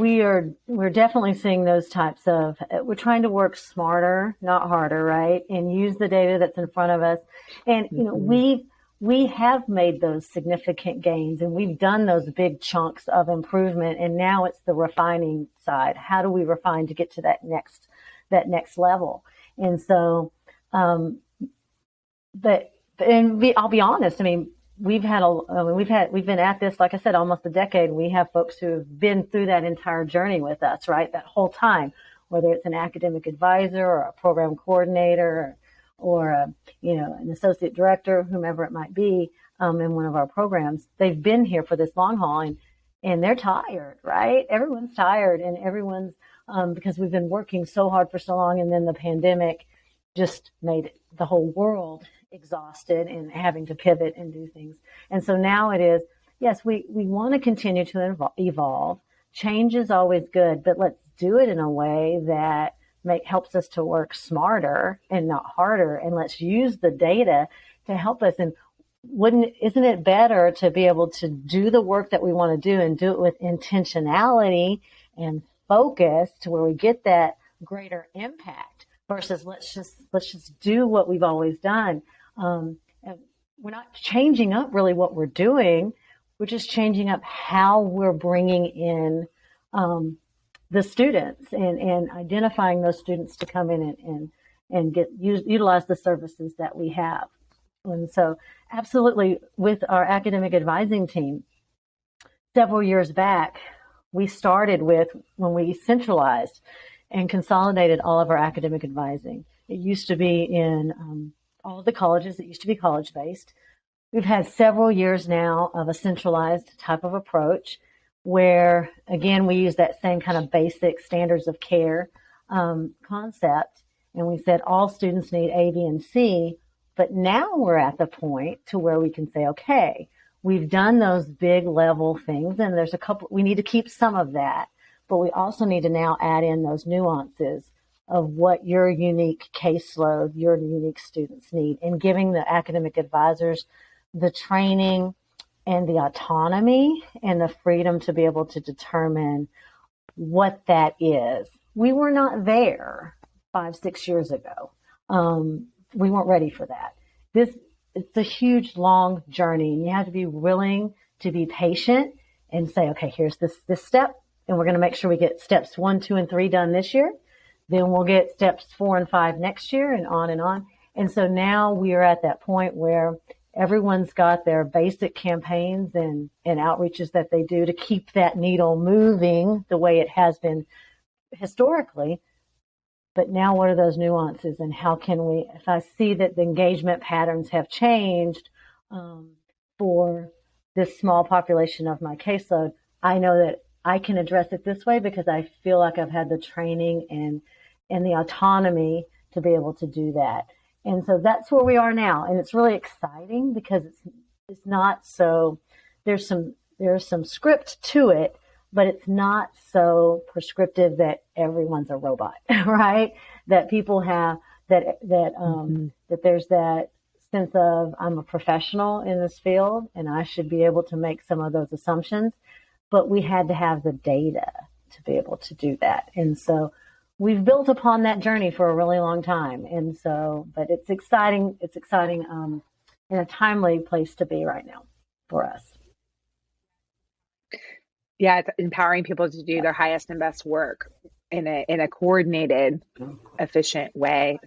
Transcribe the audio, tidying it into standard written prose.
we're definitely seeing those types of, we're trying to work smarter, not harder, right? And use the data that's in front of us. And, you know, we have made those significant gains, and we've done those big chunks of improvement. And now it's the refining side. How do we refine to get to that next level? And so, I'll be honest. I mean, we've been at this, like I said, almost a decade. We have folks who have been through that entire journey with us, right? That whole time, whether it's an academic advisor or a program coordinator or an associate director, whomever it might be, in one of our programs. They've been here for this long haul, and they're tired, right? Everyone's tired, and everyone's, because we've been working so hard for so long, and then the pandemic just made the whole world exhausted and having to pivot and do things. And so now it is, yes, we want to continue to evolve. Change is always good, but let's do it in a way that helps us to work smarter and not harder. And let's use the data to help us. And isn't it better to be able to do the work that we want to do and do it with intentionality and focus to where we get that greater impact versus let's just do what we've always done. And we're not changing up really what we're doing. We're just changing up how we're bringing in the students and identifying those students to come in and utilize the services that we have. And so absolutely, with our academic advising team, several years back, we started with when we centralized and consolidated all of our academic advising. It used to be in all of the colleges. It used to be college-based. We've had several years now of a centralized type of approach where, again, we use that same kind of basic standards of care concept. And we said all students need A, B, and C. But now we're at the point to where we can say, okay, we've done those big level things, and there's we need to keep some of that. But we also need to now add in those nuances of what your unique caseload, your unique students need, and giving the academic advisors the training and the autonomy and the freedom to be able to determine what that is. We were not there 5-6 years ago. We weren't ready for that. It's a huge, long journey, and you have to be willing to be patient and say, okay, here's this step, and we're going to make sure we get steps 1, 2, and 3 done this year. Then we'll get steps 4 and 5 next year, and on and on. And so now we are at that point where everyone's got their basic campaigns and outreaches that they do to keep that needle moving the way it has been historically. But now what are those nuances, and how can we, if I see that the engagement patterns have changed for this small population of my caseload, I know that I can address it this way because I feel like I've had the training and the autonomy to be able to do that. And so that's where we are now. And it's really exciting because it's not so, there's some script to it, but it's not so prescriptive that everyone's a robot, right? That people have that there's that sense of I'm a professional in this field and I should be able to make some of those assumptions, but we had to have the data to be able to do that. And so we've built upon that journey for a really long time. And so, but it's exciting and a timely place to be right now for us. Yeah, it's empowering people to do their highest and best work in a coordinated, efficient way.